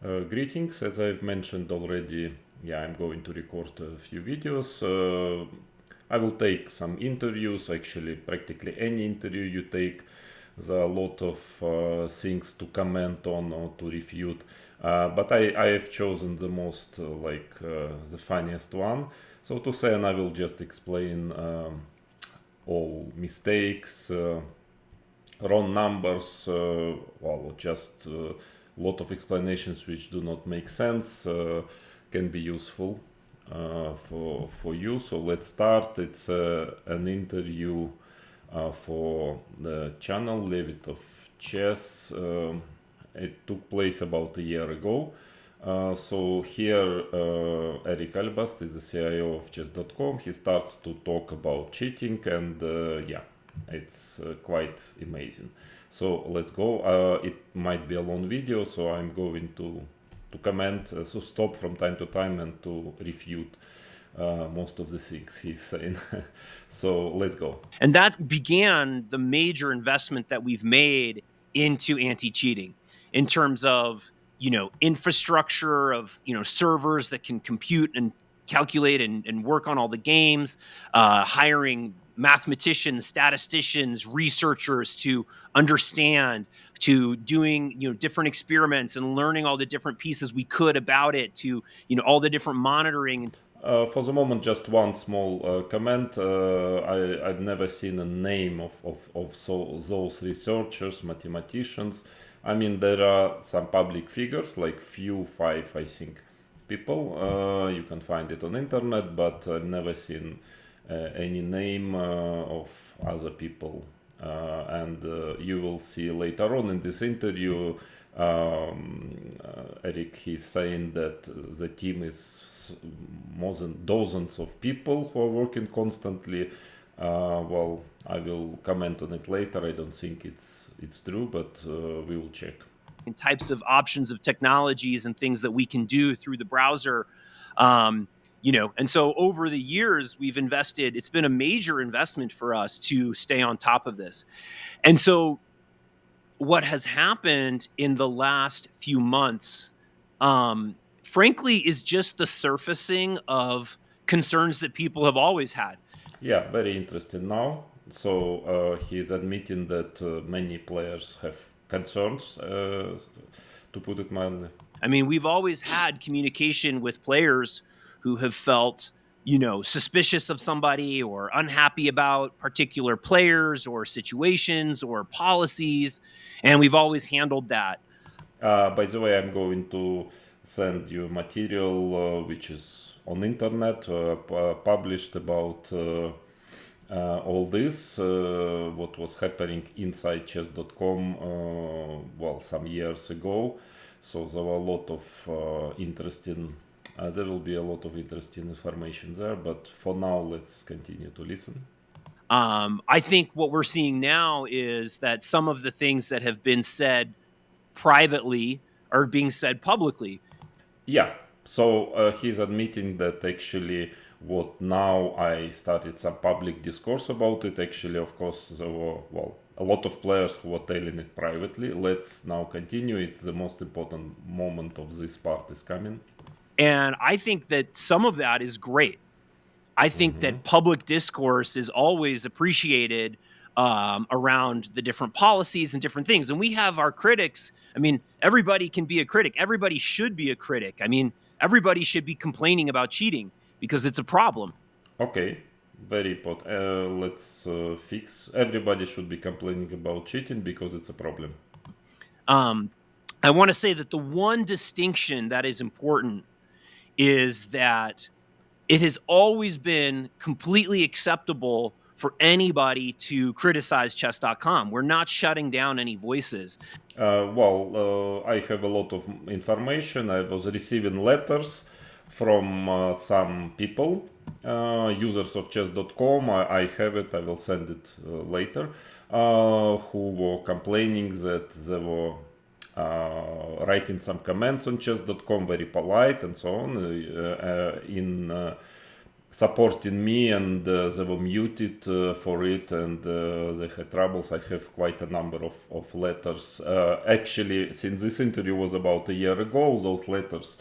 Greetings. As I've mentioned already, yeah, I'm going to record a few videos. I will take some interviews, actually, practically any interview you take. There are a lot of things to comment on or to refute, but I have chosen the most, the funniest one, so to say, and I will just explain all mistakes, wrong numbers, just a lot of explanations which do not make sense, can be useful for you. So let's start. It's an interview for the channel Levit of Chess. It took place about a year ago. So here Eric Albast is the CIO of chess.com. He starts to talk about cheating, and yeah, it's quite amazing. So let's go. It might be a long video, so I'm going to comment, so stop from time to time and to refute most of the things he's saying. So let's go. And that began the major investment that we've made into anti-cheating in terms of, infrastructure of, servers that can compute and calculate and work on all the games, hiring mathematicians, statisticians, researchers to understand, to doing, different experiments and learning all the different pieces we could about it, to, all the different monitoring. For the moment, just one small comment. I've never seen a name of those researchers, mathematicians. I mean, there are some public figures, like five, I think, people. You can find it on internet, but I've never seen any name of other people. And you will see later on in this interview, Eric, he's saying that the team is more than dozens of people who are working constantly. Well, I will comment on it later. I don't think it's true, but we will check. And types of options of technologies and things that we can do through the browser. And so over the years, we've invested, it's been a major investment for us to stay on top of this. And so what has happened in the last few months, frankly, is just the surfacing of concerns that people have always had. Yeah, very interesting now. So he's admitting that many players have concerns, to put it mildly. I mean, we've always had communication with players who have felt, suspicious of somebody or unhappy about particular players or situations or policies. And we've always handled that. By the way, I'm going to send you material which is on internet, published about all this, what was happening inside chess.com, some years ago. So there were a lot of interesting, there will be a lot of interesting information there, but for now, let's continue to listen. I think what we're seeing now is that some of the things that have been said privately are being said publicly. Yeah, so he's admitting that actually what now I started some public discourse about it. Actually, of course, there were, a lot of players who were telling it privately. Let's now continue. It's the most important moment of this part is coming. And I think that some of that is great. I think that public discourse is always appreciated around the different policies and different things. And we have our critics. I mean, everybody can be a critic. Everybody should be a critic. I mean, everybody should be complaining about cheating because it's a problem. Okay, very important. Let's fix. Everybody should be complaining about cheating because it's a problem. I want to say that the one distinction that is important is that it has always been completely acceptable for anybody to criticize chess.com. We're not shutting down any voices. I have a lot of information. I was receiving letters from some people, users of chess.com. I have it, I will send it later, who were complaining that they were writing some comments on chess.com, very polite and so on, in supporting me, and they were muted for it, and they had troubles. I have quite a number of letters. Actually, since this interview was about a year ago, those letters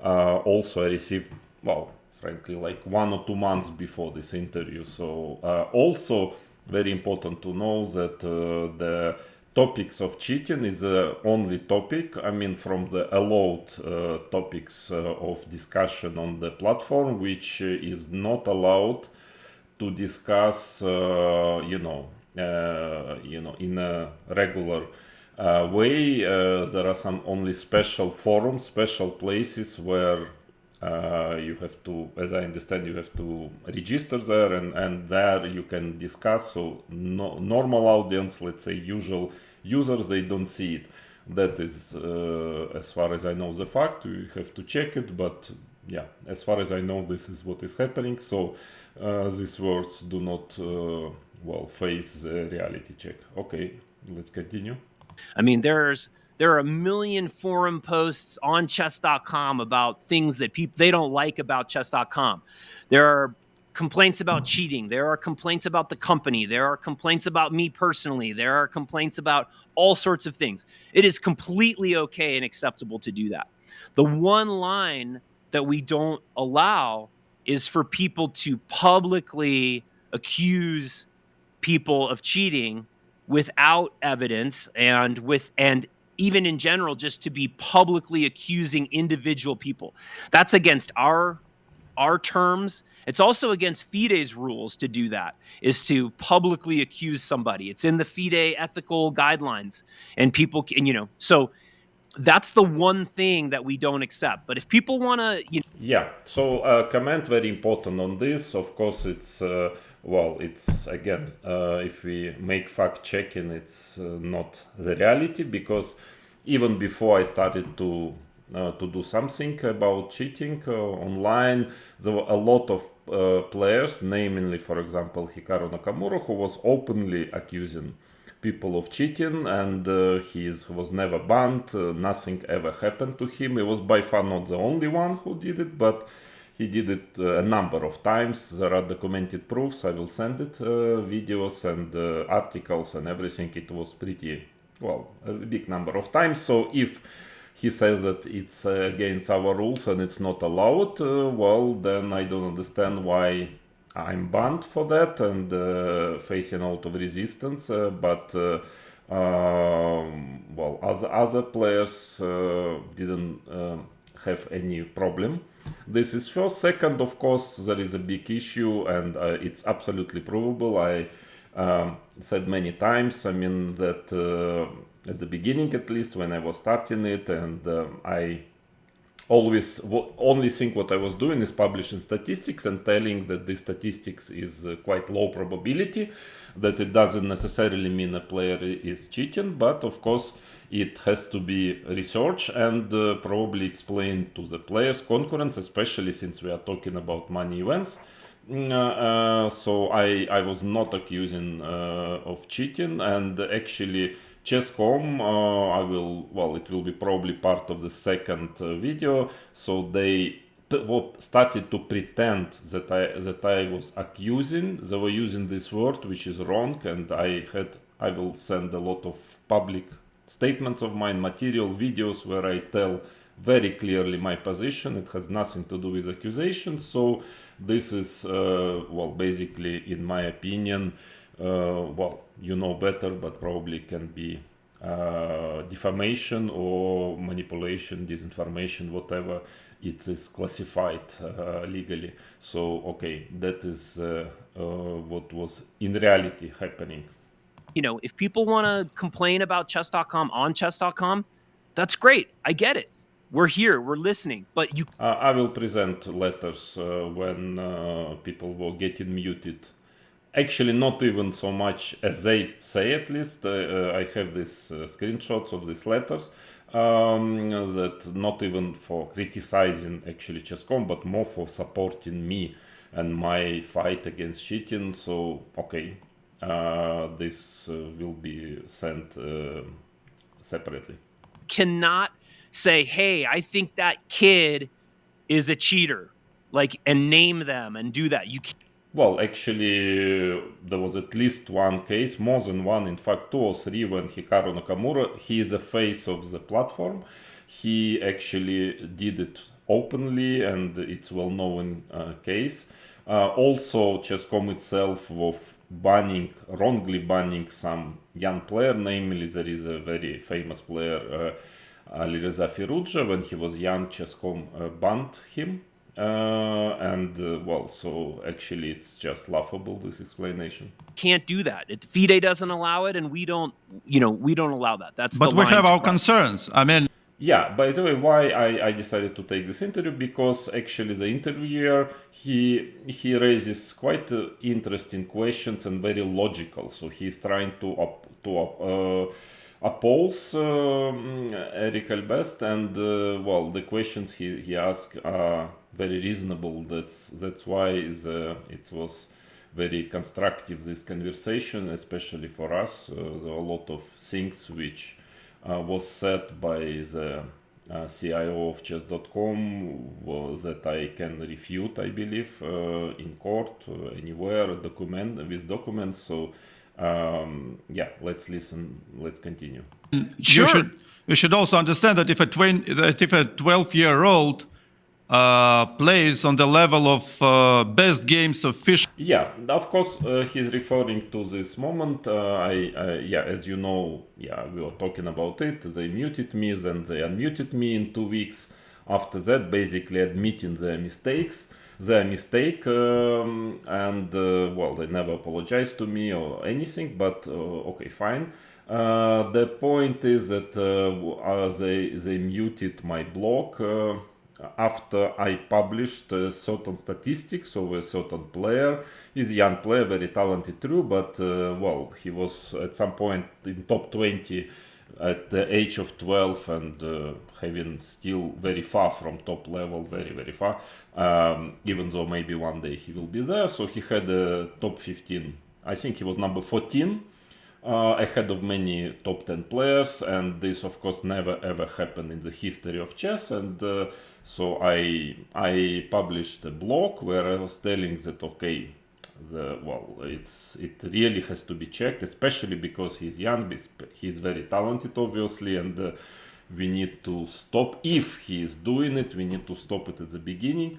also I received, well, frankly, like 1 or 2 months before this interview. So also very important to know that the topics of cheating is the only topic, I mean, from the allowed topics of discussion on the platform, which is not allowed to discuss, in a regular way. There are some only special forums, special places where you have to, as I understand, you have to register there, and there you can discuss. So no, normal audience, let's say usual users, they don't see it. That is, as far as I know, the fact. You have to check it, but yeah, as far as I know, this is what is happening. So these words do not face the reality check. Okay, let's continue. I mean, there are a million forum posts on chess.com about things that people they don't like about chess.com. There are complaints about cheating. There are complaints about the company. There are complaints about me personally. There are complaints about all sorts of things. It is completely okay and acceptable to do that. The one line that we don't allow is for people to publicly accuse people of cheating without evidence, and even in general, just to be publicly accusing individual people. That's against our terms. It's also against FIDE's rules to do that, is to publicly accuse somebody. It's in the FIDE ethical guidelines, and people can, so that's the one thing that we don't accept. But if people want to, Yeah, so comment very important on this. Of course, it's again, if we make fact checking, it's not the reality, because even before I started to do something about cheating online, there were a lot of players, namely, for example, Hikaru Nakamura, who was openly accusing people of cheating, and he was never banned. Nothing ever happened to him. He was by far not the only one who did it, but he did it a number of times. There are documented proofs. I will send it, videos and articles and everything. It was pretty, a big number of times. So if he says that it's against our rules and it's not allowed, then I don't understand why I'm banned for that and facing a lot of resistance. But other players didn't have any problem. This is first. Second, of course, there is a big issue, and it's absolutely provable. I said many times, I mean, that at the beginning, at least, when I was starting it, and I always only thing what I was doing is publishing statistics and telling that this statistics is quite low probability, that it doesn't necessarily mean a player is cheating, but of course it has to be researched and probably explained to the players concurrents, especially since we are talking about money events. So I was not accusing of cheating, and actually Chess.com, it will be probably part of the second video. So they started to pretend that I was accusing. They were using this word, which is wrong, and I will send a lot of public statements of mine, material, videos where I tell very clearly my position. It has nothing to do with accusations. So this is basically, in my opinion, you know better, but probably can be defamation or manipulation, disinformation, whatever it is classified legally. So okay, that is what was in reality happening. if people want to complain about chess.com on chess.com, that's great. I get it. We're here, we're listening, but I will present letters when people were getting muted. Actually, not even so much as they say, at least. I have these screenshots of these letters, that not even for criticizing actually Chess.com, but more for supporting me and my fight against cheating. So, okay, this will be sent separately. cannot say, hey, I think that kid is a cheater. like, and name them and do that. You can't. Well, actually, there was at least one case, more than one, in fact, two or three, when Hikaru Nakamura, he is the face of the platform. He actually did it openly, and it's well-known case. Also, Chess.com itself was wrongly banning some young player. Namely, there is a very famous player, Alireza Firouzja. When he was young, Chess.com banned him. Well, so actually it's just laughable, this explanation. Can't do that. FIDE doesn't allow it, and we don't allow that. That's But the we line have to our cross. concerns. I mean, Yeah, by the way, why I decided to take this interview, because actually the interviewer, he raises quite interesting questions and very logical. So he's trying to oppose Eric Albest, and well, the questions he asked are very reasonable. That's why it was very constructive, this conversation, especially for us. There are a lot of things which was said by the CIO of chess.com that I can refute, I believe, in court, anywhere, with documents. So yeah, let's listen, let's continue. Sure. you should also understand that if a 12-year-old plays on the level of best games of fish. Yeah, of course, he's referring to this moment. Yeah, as you know, yeah, we were talking about it. They muted me, then they unmuted me in 2 weeks. After that, basically admitting their mistake, and well, they never apologized to me or anything. But okay, fine. The point is that they muted my blog. After I published certain statistics of a certain player. He's a young player, very talented, true, but well, he was at some point in top 20 at the age of 12, and having still very far from top level, very, very far, even though maybe one day he will be there. So he had a top 15. I think he was number 14. Ahead of many top 10 players, and this of course never ever happened in the history of chess. And so I published a blog where I was telling that okay, it really has to be checked, especially because he's young, he's very talented obviously, and we need to stop. If he is doing it, we need to stop it at the beginning.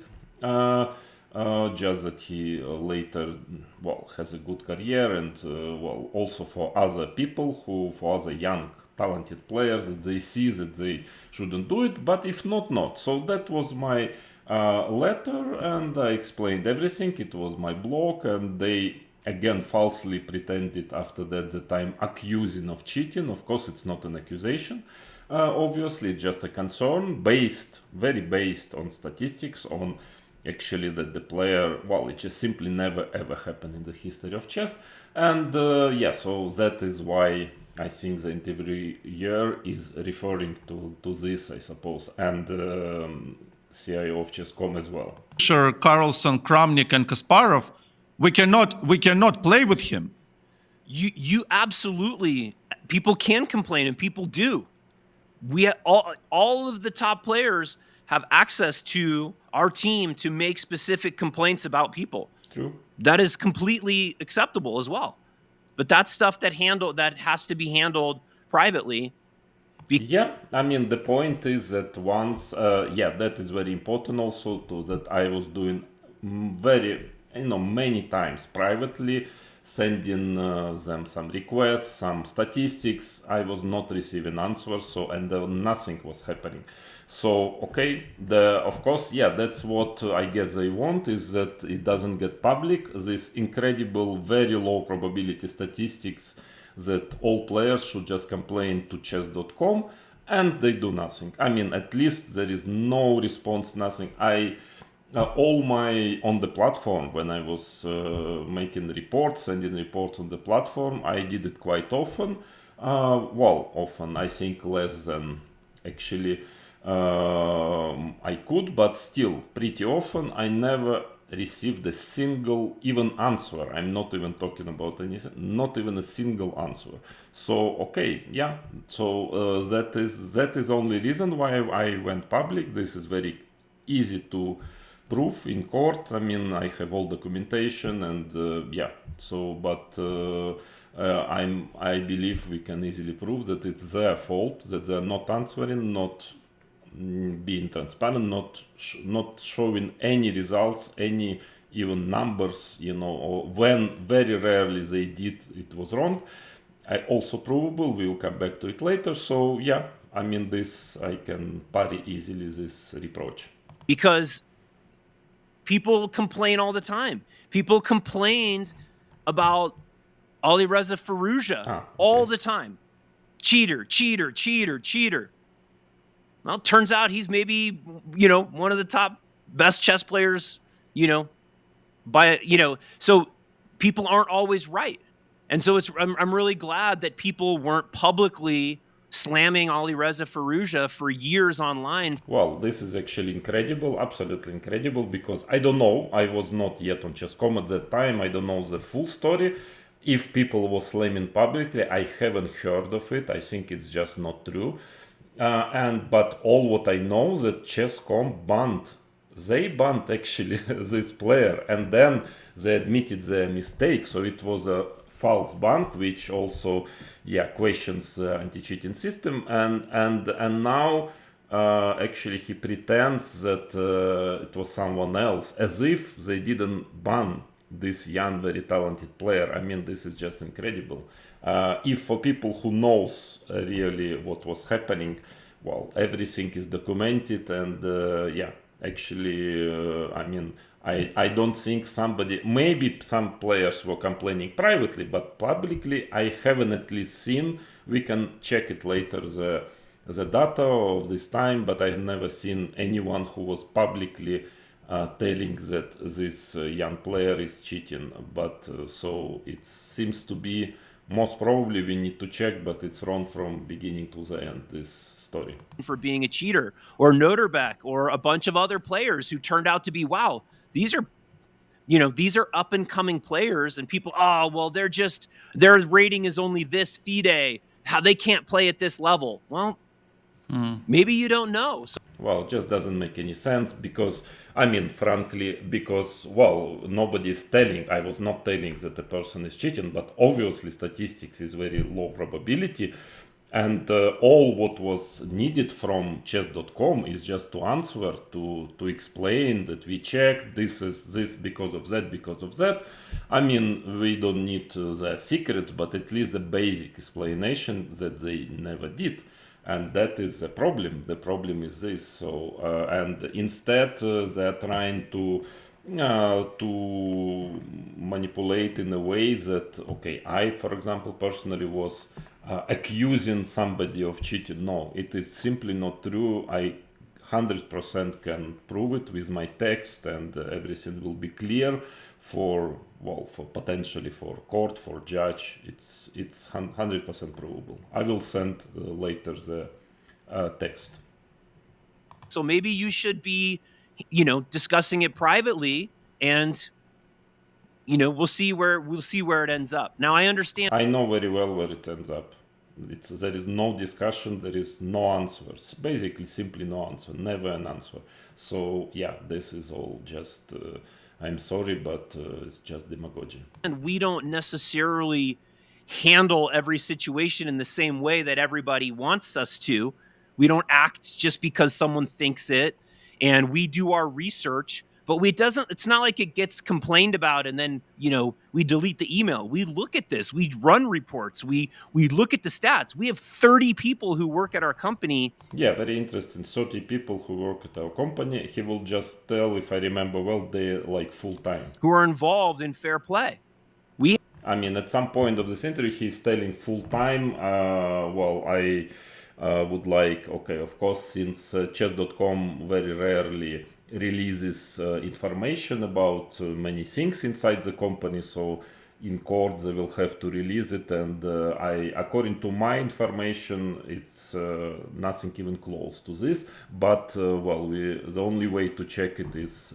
Just that he later, well, has a good career, and well, also for other people for other young talented players, that they see that they shouldn't do it, but if not. So that was my letter, and I explained everything. It was my blog, and they again falsely pretended after that I'm accusing of cheating. Of course, it's not an accusation. Obviously, it's just a concern very based on statistics, on actually that the player, well, it just simply never ever happened in the history of chess. And yeah, so that is why I think the interviewer is referring to this, I suppose, and CIO of chess.com as well. Sure, Carlson, Kramnik, and Kasparov, we cannot play with him. You absolutely, people can complain, and people do. We all of the top players have access to our team to make specific complaints about people. True. That is completely acceptable as well. But that's stuff that has to be handled privately. Yeah, I mean, the point is that once, yeah, that is very important also, that I was doing very, many times privately, sending them some requests, some statistics. I was not receiving answers, and nothing was happening. So okay, of course, yeah, that's what I guess they want, is that it doesn't get public. This incredible, very low probability statistics that all players should just complain to chess.com, and they do nothing. I mean, at least there is no response, nothing. On the platform, when I was making reports, sending reports on the platform, I did it quite often. Often, I think less than actually I could, but still pretty often. I never received a single even answer. I'm not even talking about anything, not even a single answer. So okay, yeah, so that is only reason why I went public. This is very easy to proof in court. I mean, I have all documentation, and yeah. So, but I believe we can easily prove that it's their fault, that they're not answering, not being transparent, not showing any results, any even numbers, or when very rarely they did, it was wrong. Also provable. We will come back to it later. So yeah, I mean, this I can parry easily this reproach. Because people complain all the time. People complained about Alireza Firouzja all the time. Cheater, cheater, cheater, cheater. Well, turns out he's maybe, one of the top best chess players, so people aren't always right. And so I'm really glad that people weren't publicly slamming Alireza Firouzja for years online. Well, this is actually incredible, absolutely incredible, because I don't know, I was not yet on Chess.com at that time, I don't know the full story. If people were slamming publicly, I haven't heard of it. I think it's just not true. But all what I know that Chess.com banned actually this player, and then they admitted their mistake. So it was a false ban, which also questions the anti-cheating system, and now actually he pretends that it was someone else, as if they didn't ban this young, very talented player. I mean, this is just incredible. If for people who knows really what was happening, well, everything is documented, and actually, I mean, I don't think maybe some players were complaining privately, but publicly I haven't at least seen. We can check it later, the data of this time, but I've never seen anyone who was publicly telling that this young player is cheating. But so it seems to be, most probably we need to check, but it's wrong from beginning to the end, this story. For being a cheater, or Noterbeck, or a bunch of other players who turned out to be, wow, these are up and coming players, and people, their rating is only this FIDE, how they can't play at this level. Well, maybe you don't know. Well, it just doesn't make any sense, because, I mean, frankly, because, well, nobody is telling, I was not telling that a person is cheating, but obviously statistics is very low probability. And all what was needed from chess.com is just to answer, to explain that we checked, this is this because of that. I mean, we don't need the secrets, but at least the basic explanation that they never did. And that is the problem. The problem is this. So, and instead they're trying to manipulate in a way that, okay, I, for example, personally was accusing somebody of cheating. No, it is simply not true. I 100% can prove it with my text, and everything will be clear for potentially for court, for judge. It's 100% provable. I will send later the text. So maybe you should be, discussing it privately, and we'll see where it ends up. Now, I understand. I know very well where it ends up. There is no discussion, there is no answers. Basically, simply no answer, never an answer. So yeah, this is all just, I'm sorry, but it's just demagogy. And we don't necessarily handle every situation in the same way that everybody wants us to. We don't act just because someone thinks it, and we do our research. But it's not like it gets complained about and then, we delete the email. We look at this, we run reports, we look at the stats. We have 30 people who work at our company. Yeah, very interesting. 30 people who work at our company. He will just tell, if I remember well, they're like full-time. Who are involved in fair play. I mean, at some point of this interview, he's telling full-time. I would like, okay, of course, since chess.com very rarely releases information about many things inside the company, so in court they will have to release it, and according to my information, it's nothing even close to this. But the only way to check it is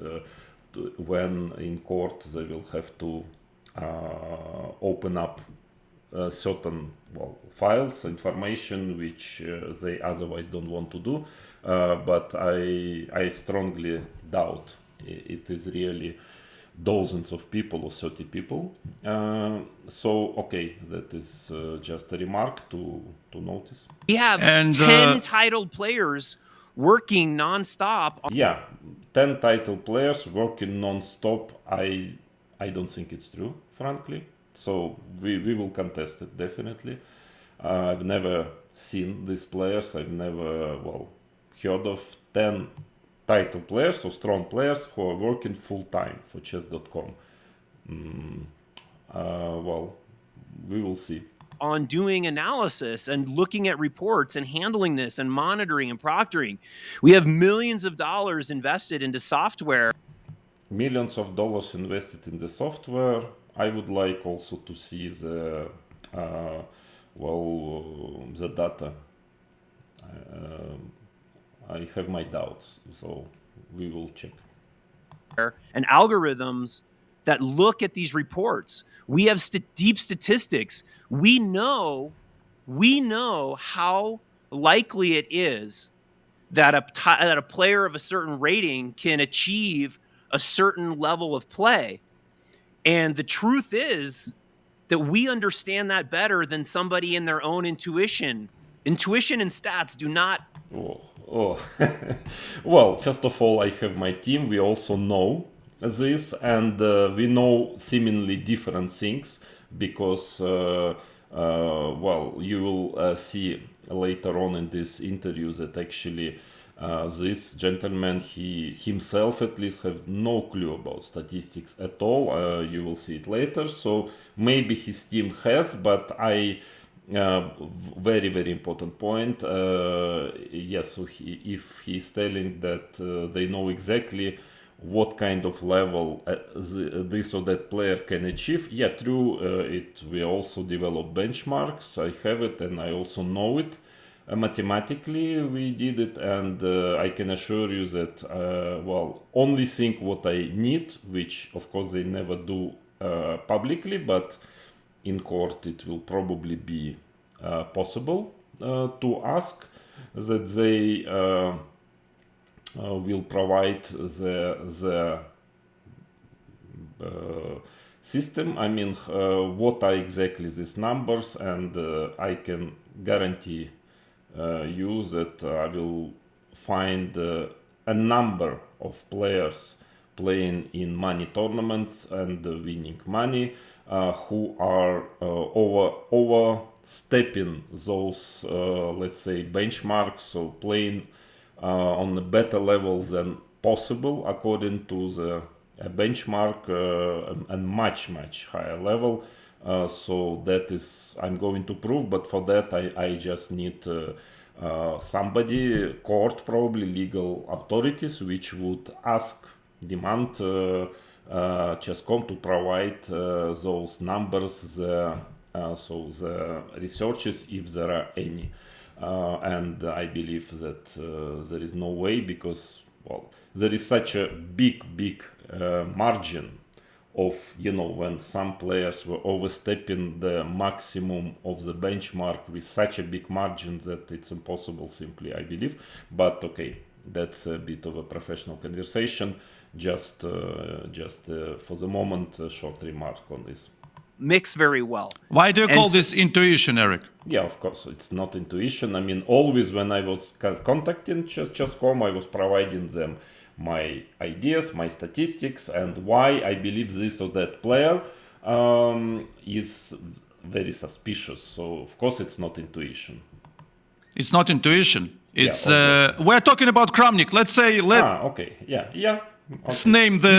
when in court they will have to open up certain files, information which they otherwise don't want to do. But I strongly doubt it is really dozens of people or 30 people. So okay, that is just a remark to notice. We have And, 10 titled players working nonstop. Yeah, 10 title players working non-stop. I don't think it's true, frankly. So we will contest it definitely. I've never seen these players. I've never heard of 10 title players or strong players who are working full time for chess.com. We will see. On doing analysis and looking at reports and handling this and monitoring and proctoring. We have millions of dollars invested into software. Millions of dollars invested in the software. I would like also to see the the data. I have my doubts, so we will check. And algorithms that look at these reports. We have deep statistics. We know how likely it is that a player of a certain rating can achieve a certain level of play. And the truth is that we understand that better than somebody in their own intuition. Intuition and stats do not. Well, first of all, I have my team. We also know this, and we know seemingly different things because, you will see later on in this interview that actually this gentleman, he himself at least have no clue about statistics at all. You will see it later. So maybe his team has, but very, very important point. Yes, so if he's telling that they know exactly what kind of level this or that player can achieve, yeah, true. We also develop benchmarks. I have it, and I also know it. Mathematically, we did it, and I can assure you that only think what I need, which of course they never do publicly, but in court it will probably be possible to ask that they will provide the system. I mean, what are exactly these numbers, and I can guarantee you that I will find a number of players playing in money tournaments and winning money who are overstepping those let's say benchmarks, so playing on a better level than possible according to the benchmark and much higher level. So that is I'm going to prove, but for that I just need somebody, court, probably legal authorities, which would demand Chess.com to provide those numbers, so the researches, if there are any. And I believe that there is no way, because there is such a big margin of, when some players were overstepping the maximum of the benchmark with such a big margin that it's impossible, simply, I believe. But okay, that's a bit of a professional conversation. Just for the moment, a short remark on this. Mix very well. Why do you call this intuition, Eric? Yeah, of course, it's not intuition. I mean, always when I was contacting Chess.com, I was providing them my ideas, my statistics, and why I believe this or that player is very suspicious. So, of course, it's not intuition. It's not intuition. It's we're talking about Kramnik. Let's say okay. Yeah. Okay. Let's name the.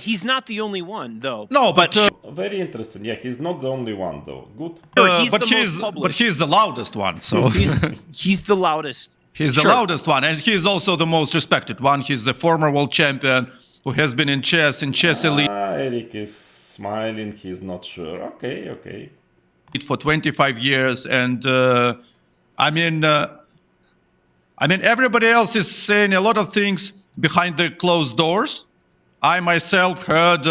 He's not the only one, though. No, but very interesting. Yeah, he's not the only one, though. Good. But he's the loudest one. So he's the loudest. He's the loudest one, and he's also the most respected one. He's the former world champion who has been in chess elite. Eric is smiling. He's not sure. Okay. For 25 years, and I mean, everybody else is saying a lot of things behind the closed doors. I myself heard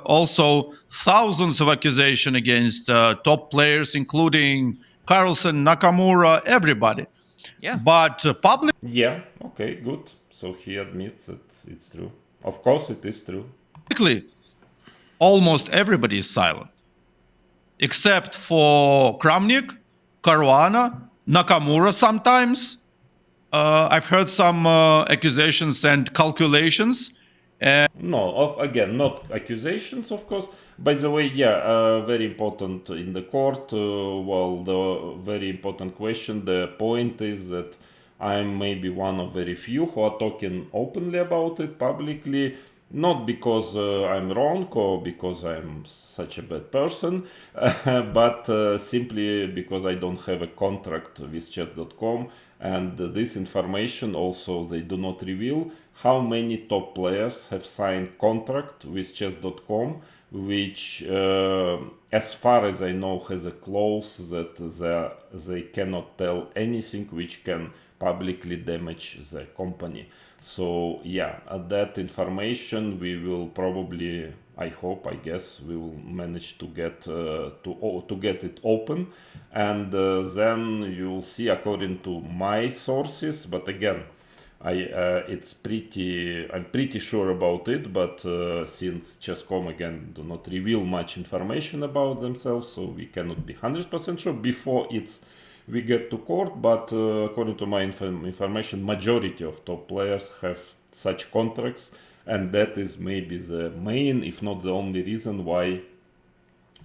also thousands of accusations against top players, including Carlsen, Nakamura, everybody. Yeah. But public. Yeah. Okay. Good. So he admits that it's true. Of course, it is true. Basically, almost everybody is silent, except for Kramnik, Caruana, Nakamura sometimes. I've heard some accusations and calculations. No, again, not accusations, of course. By the way, yeah, very important in the court. Well, the very important question, the point is that I'm maybe one of very few who are talking openly about it publicly, not because I'm wrong or because I'm such a bad person, but simply because I don't have a contract with chess.com, and this information also they do not reveal how many top players have signed contract with chess.com, which as far as I know has a clause that they cannot tell anything which can publicly damage the company. So yeah, that information we will probably, I hope, I guess we will manage to get to get it open, and then you'll see according to my sources. But again, I'm pretty sure about it, but since Chess.com again do not reveal much information about themselves, so we cannot be 100% sure before we get to court. But according to my information, majority of top players have such contracts, and that is maybe the main, if not the only reason why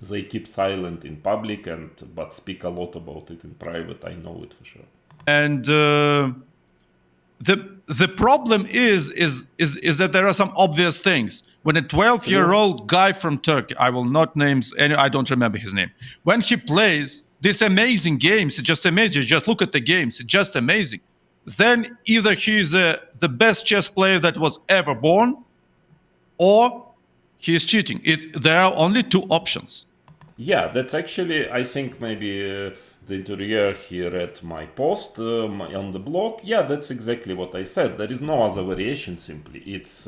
they keep silent in public but speak a lot about it in private. I know it for sure. And the problem is that there are some obvious things. When a 12-year-old guy from Turkey, I will not name any, I don't remember his name, when he plays these amazing games, it's just amazing. Just look at the games, it's just amazing. Then either he's the best chess player that was ever born, or he is cheating. There are only two options. Yeah, that's actually, I think maybe the interviewer he read my post on the blog. Yeah, that's exactly what I said. There is no other variation simply. It's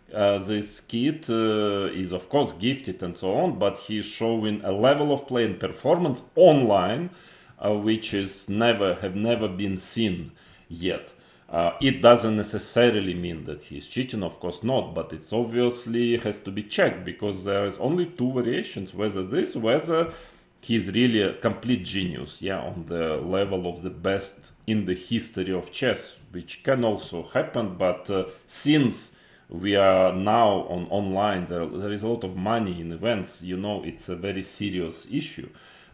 this kid is of course gifted and so on, but he's showing a level of play and performance online which is have never been seen yet. It doesn't necessarily mean that he's cheating, of course not, but it's obviously has to be checked because there's only two variations, whether he's really a complete genius, yeah, on the level of the best in the history of chess, which can also happen, but since we are now online, there is a lot of money in events, it's a very serious issue.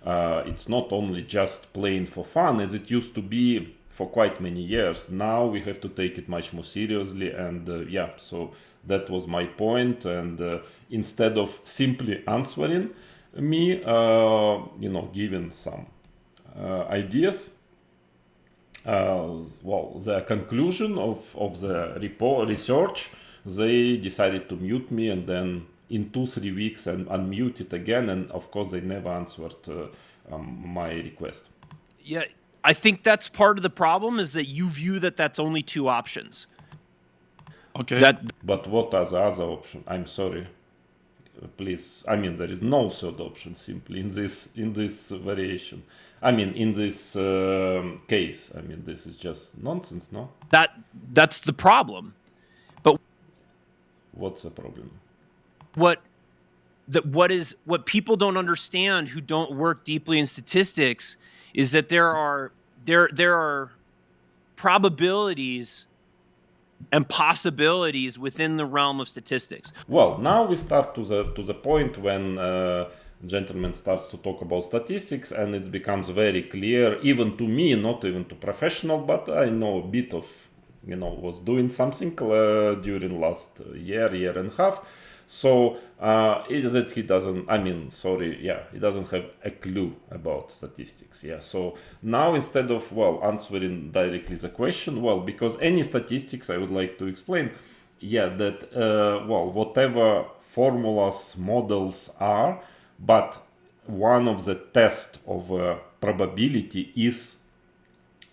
It's not only just playing for fun as it used to be for quite many years. Now we have to take it much more seriously, and so that was my point. And instead of simply answering me, giving some ideas, the conclusion of the research, they decided to mute me, and then in 2-3 weeks and unmute it again, and of course they never answered my request. Yeah, I think that's part of the problem, is that you view that that's only two options. Okay. But what are the other options? I'm sorry. Please. I mean, there is no third option simply in this variation. I mean, in this case. I mean, this is just nonsense, no? That's the problem. But what's the problem? What people don't understand who don't work deeply in statistics is that there are probabilities and possibilities within the realm of statistics. Well, now we start to the point when gentleman starts to talk about statistics, and it becomes very clear, even to me, not even to professional, but I know a bit of, was doing something during last year and a half. So that he doesn't, he doesn't have a clue about statistics. Yeah. So now instead of, answering directly the question, because any statistics, I would like to explain, that, whatever formulas, models are, but one of the tests of probability is,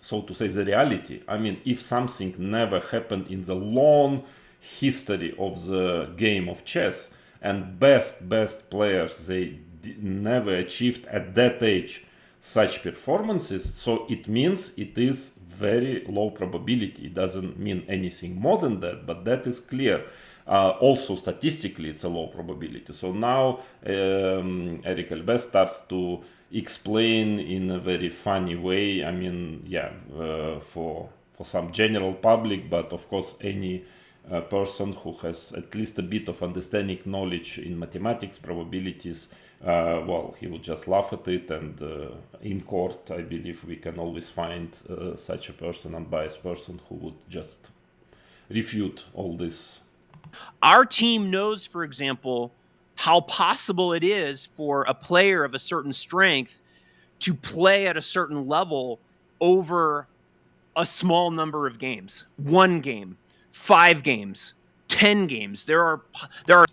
so to say, the reality. I mean, if something never happened in the long history of the game of chess, and best players, they never achieved at that age such performances, so it means it is very low probability. It doesn't mean anything more than that, but that is clear. Also statistically it's a low probability. So now Eric Elbes starts to explain in a very funny way, I mean, for some general public, but of course any person who has at least a bit of understanding knowledge in mathematics, probabilities, well, he would just laugh at it. And in court, I believe we can always find such a person, unbiased person, who would just refute all this. Our team knows, for example, how possible it is for a player of a certain strength to play at a certain level over a small number of games. 1 game, 5 games, 10 games. There are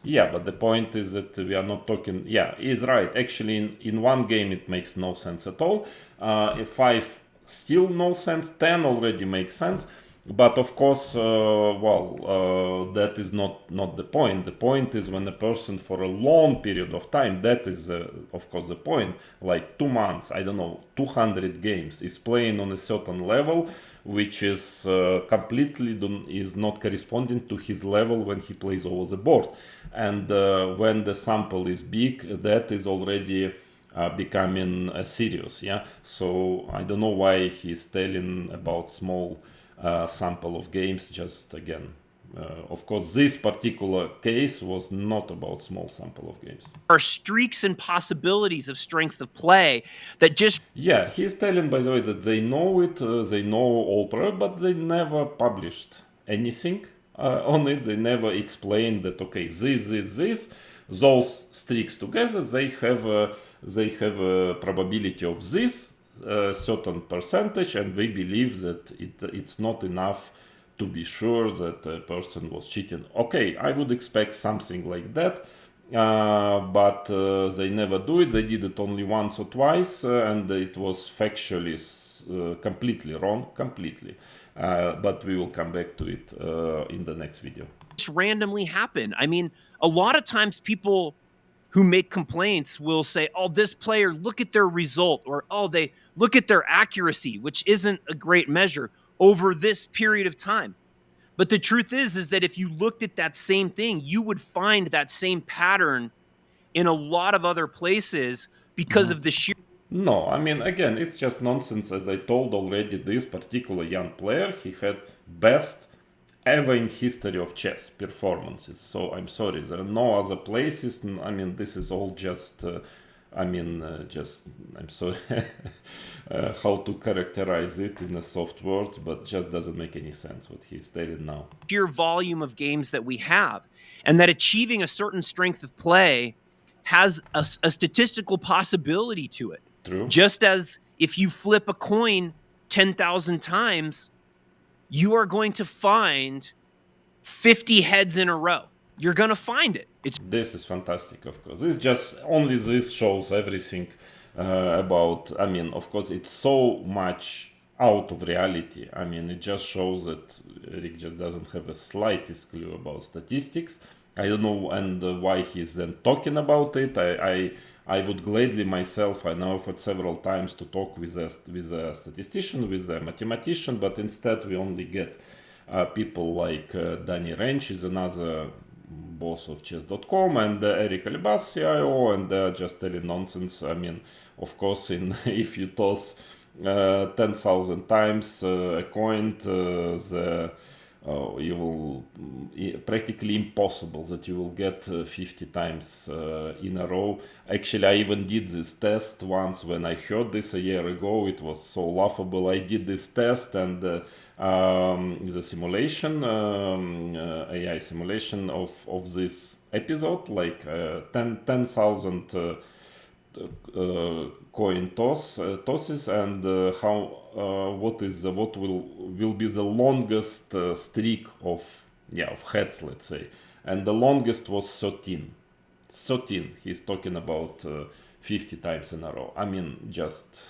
Yeah, but the point is that we are not talking. Yeah, he's right. Actually, in one game it makes no sense at all. 5 still no sense. 10 already makes sense. But of course, that is not the point. The point is when a person for a long period of time, that is of course the point, like 2 months, I don't know, 200 games, is playing on a certain level, which is completely is not corresponding to his level when he plays over the board. And when the sample is big, that is already becoming serious. Yeah, so I don't know why he's telling about small sample of games. Just again, of course, this particular case was not about small sample of games. are streaks and possibilities of strength of play that just Yeah, he's telling, by the way, that they know it, they know all but they never published anything on it. They never explained that, okay, this, those streaks together, they have a probability of this certain percentage, and we believe that it's not enough to be sure that a person was cheating. Okay, I would expect something like that. But they never do it. They did it only once or twice, and it was factually completely wrong, completely. But we will come back to it in the next video. randomly happen. I mean, a lot of times people who make complaints will say, "Oh, this player, look at their result," or "Oh, they look at their accuracy," which isn't a great measure over this period of time. But the truth is that if you looked at that same thing, you would find that same pattern in a lot of other places because of the sheer. No, I mean, again, it's just nonsense. As I told already, this particular young player, he had best ever in history of chess performances. So I'm sorry, there are no other places. I mean, this is all just, I'm sorry how to characterize it in a soft words, but just doesn't make any sense what he's telling now. Sheer volume of games that we have, and that achieving a certain strength of play has a statistical possibility to it. True. Just as if you flip a coin 10,000 times, you are going to find 50 heads in a row. You're going to find it. This is fantastic, of course. This shows everything about, I mean, of course, it's so much out of reality. I mean, it just shows that Rick just doesn't have a slightest clue about statistics. I don't know and why he's then talking about it. I would gladly myself, I know, offered several times to talk with a statistician, with a mathematician, but instead we only get people like Danny Wrench is another boss of chess.com, and Eric Elbas, CIO, and they're just telling nonsense. I mean, of course, if you toss 10,000 times a coin, you will practically impossible that you will get 50 times in a row. Actually, I even did this test once when I heard this a year ago. It was so laughable. I did this test, and the simulation, AI simulation of this episode, like 10,000 coin tosses, and what will be the longest streak of heads, let's say, and the longest was 13. He's talking about 50 times in a row. I mean, just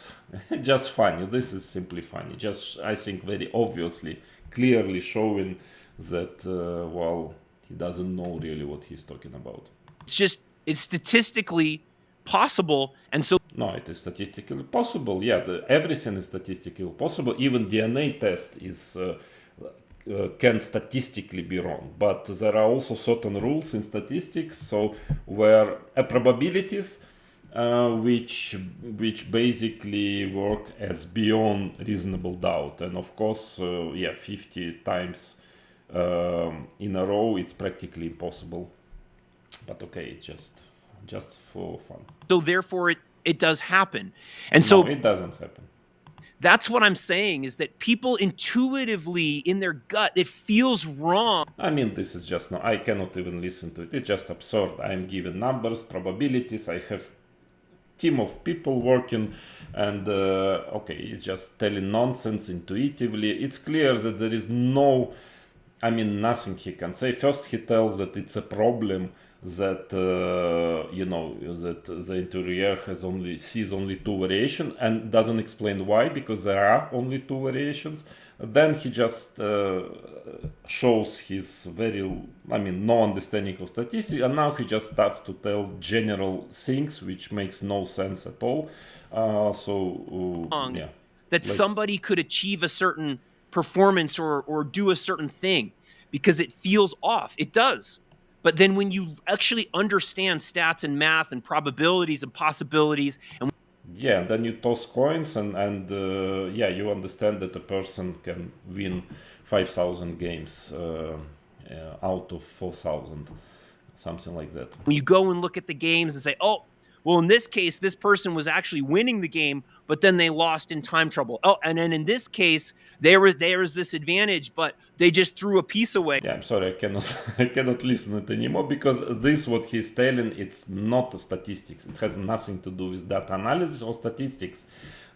funny. This is simply funny. Just, I think, very obviously, clearly showing that he doesn't know really what he's talking about. It's statistically possible. And so No, it is statistically possible. Yeah, everything is statistically possible. Even DNA test is can statistically be wrong, but there are also certain rules in statistics. So where probabilities, which basically work as beyond reasonable doubt, and of course, 50 times in a row, it's practically impossible. But okay, it's just for fun. So therefore it does happen. And No, so it doesn't happen. that's what I'm saying, is that people intuitively in their gut, it feels wrong. I mean, this is just no. I cannot even listen to it. It's just absurd. I'm given numbers, probabilities. I have team of people working, and okay, it's just telling nonsense intuitively. It's clear that there is no, I mean, nothing he can say. First, he tells that it's a problem that that the interior sees only two variations and doesn't explain why, because there are only two variations. Then he just shows his no understanding of statistics, and now he just starts to tell general things which makes no sense at all. That somebody could achieve a certain performance or do a certain thing because it feels off. It does. But then when you actually understand stats and math and probabilities and possibilities, and then you toss coins and you understand that a person can win 5,000 games out of 4,000, something like that. When you go and look at the games and say, oh, well, in this case, this person was actually winning the game, but then they lost in time trouble. Oh, and then in this case, there was this advantage, but they just threw a piece away. Yeah, I'm sorry, I cannot listen to it anymore, because this what he's telling, it's not statistics. It has nothing to do with data analysis or statistics.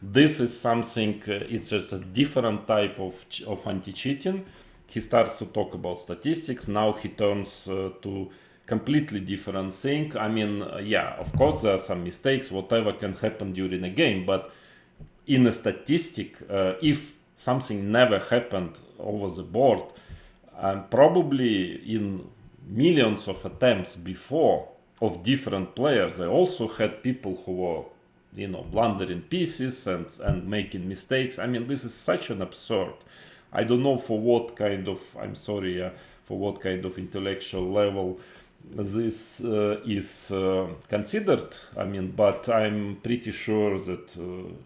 This is something. It's just a different type of anti-cheating. He starts to talk about statistics. Now he turns to completely different thing. I mean, of course there are some mistakes, whatever can happen during a game, but in a statistic, if something never happened over the board, probably in millions of attempts before of different players, they also had people who were blundering pieces and making mistakes. I mean, this is such an absurd. I don't know for what kind of, for what kind of intellectual level this is considered. I mean, but I'm pretty sure that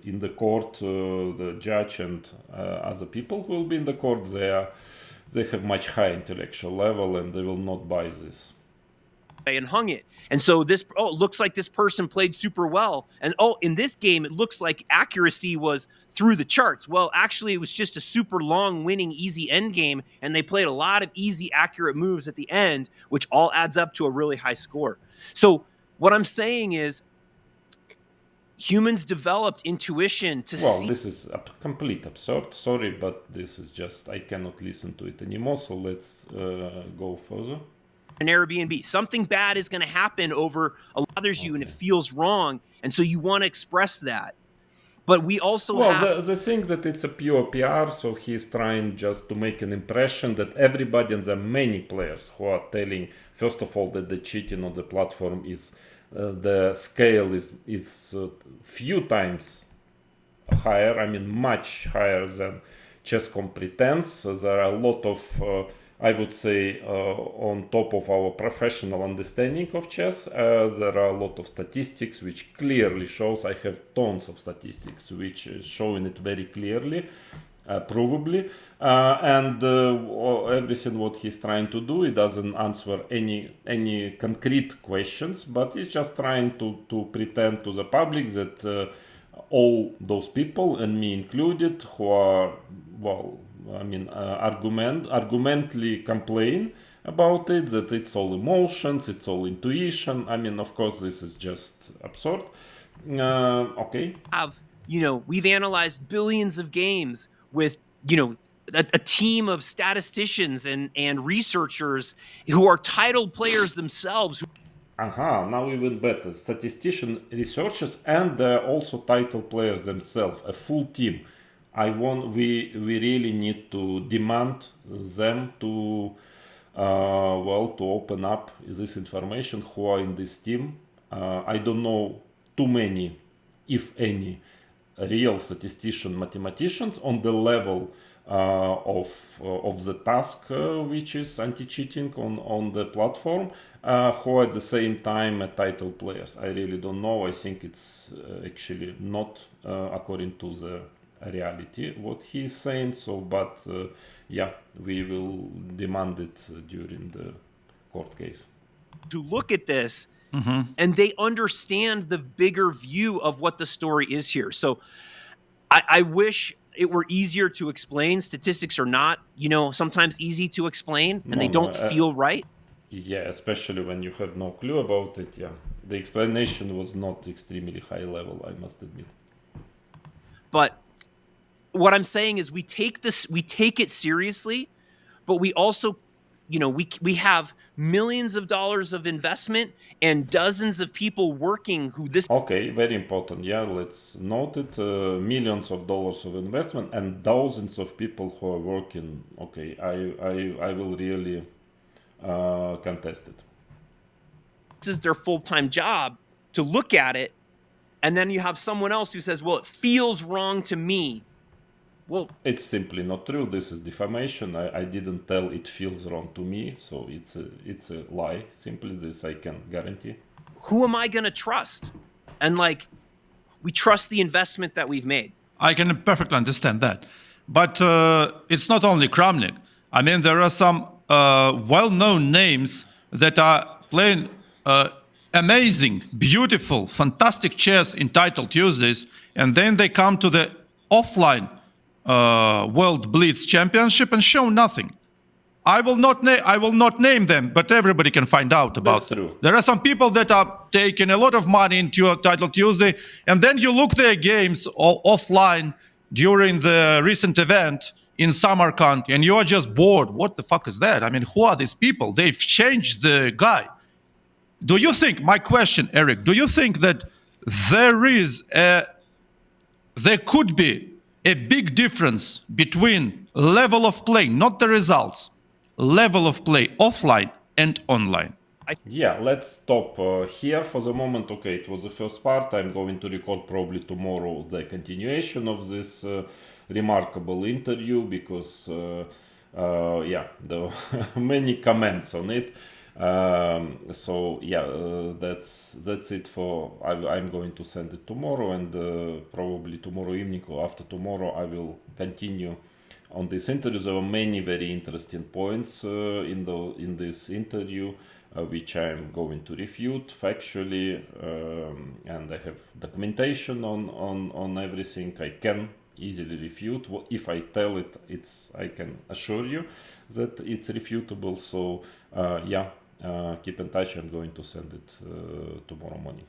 in the court, the judge and other people who will be in the court, they have much higher intellectual level, and they will not buy this. And hung it. And so it looks like this person played super well. And in this game, it looks like accuracy was through the charts. Well, actually, it was just a super long, winning, easy end game. And they played a lot of easy, accurate moves at the end, which all adds up to a really high score. So what I'm saying is, humans developed intuition to see. Well, this is a complete absurd. Sorry, but this is just, I cannot listen to it anymore. So let's go further. An Airbnb, something bad is going to happen over bothers you, and it feels wrong, and so you want to express that. But we also the thing that it's a pure PR, so he's trying just to make an impression that everybody, and there are many players who are telling, first of all, that the cheating on the platform is the scale is few times higher. I mean, much higher than Chess.com pretends. There are a lot of I would say on top of our professional understanding of chess, there are a lot of statistics which clearly shows. I have tons of statistics which is showing it very clearly, provably, and everything what he's trying to do, he doesn't answer any concrete questions, but he's just trying to pretend to the public that all those people, and me included, who are argumentally complain about it, that it's all emotions, it's all intuition. I mean, of course, this is just absurd. Okay. We've analyzed billions of games with, a team of statisticians and researchers who are titled players themselves. Now even better. Statistician, researchers, and also titled players themselves, a full team. We really need to demand them to open up this information, who are in this team. I don't know too many, if any, real mathematicians on the level of the task which is anti-cheating on the platform, who at the same time are title players. I really don't know. I think it's actually not according to the reality what he is saying. So, but yeah, we will demand it during the court case. To look at this and they understand the bigger view of what the story is here. So I wish it were easier to explain. Statistics are not, sometimes easy to explain, and they don't feel right. Yeah, especially when you have no clue about it. Yeah, the explanation was not extremely high level, I must admit. But what I'm saying is we take it seriously, but we also, we have millions of dollars of investment and dozens of people working who this. Okay, very important. Yeah, let's note it. Millions of dollars of investment and thousands of people who are working. Okay, I will really contest it. This is their full-time job to look at it, and then you have someone else who says, well, it feels wrong to me. Well, it's simply not true. This is defamation. I didn't tell it feels wrong to me, so it's a lie. Simply this I can guarantee. Who am I going to trust? And we trust the investment that we've made. I can perfectly understand that. But it's not only Kramnik. I mean, there are some well-known names that are playing amazing, beautiful, fantastic chess in Title Tuesdays, and then they come to the offline World Blitz Championship and show nothing. I will not name them, but everybody can find out about That's true. There are some people that are taking a lot of money into Title Tuesday, and then you look their games offline during the recent event in Samarkand, and you are just bored. What the fuck is that? I mean, who are these people? They've changed the guy. Do you think, my question, Eric, do you think that there could be a big difference between level of play, not the results, level of play offline and online? Yeah, let's stop here for the moment. Okay, it was the first part. I'm going to record probably tomorrow the continuation of this remarkable interview because, yeah, there were many comments on it. So yeah, that's it for. I'm going to send it tomorrow, and probably tomorrow evening or after tomorrow I will continue on this interview. There were many very interesting points in this interview, which I'm going to refute factually, and I have documentation on everything. I can easily refute. If I tell it, I can assure you that it's refutable. So yeah. Keep in touch. I'm going to send it tomorrow morning.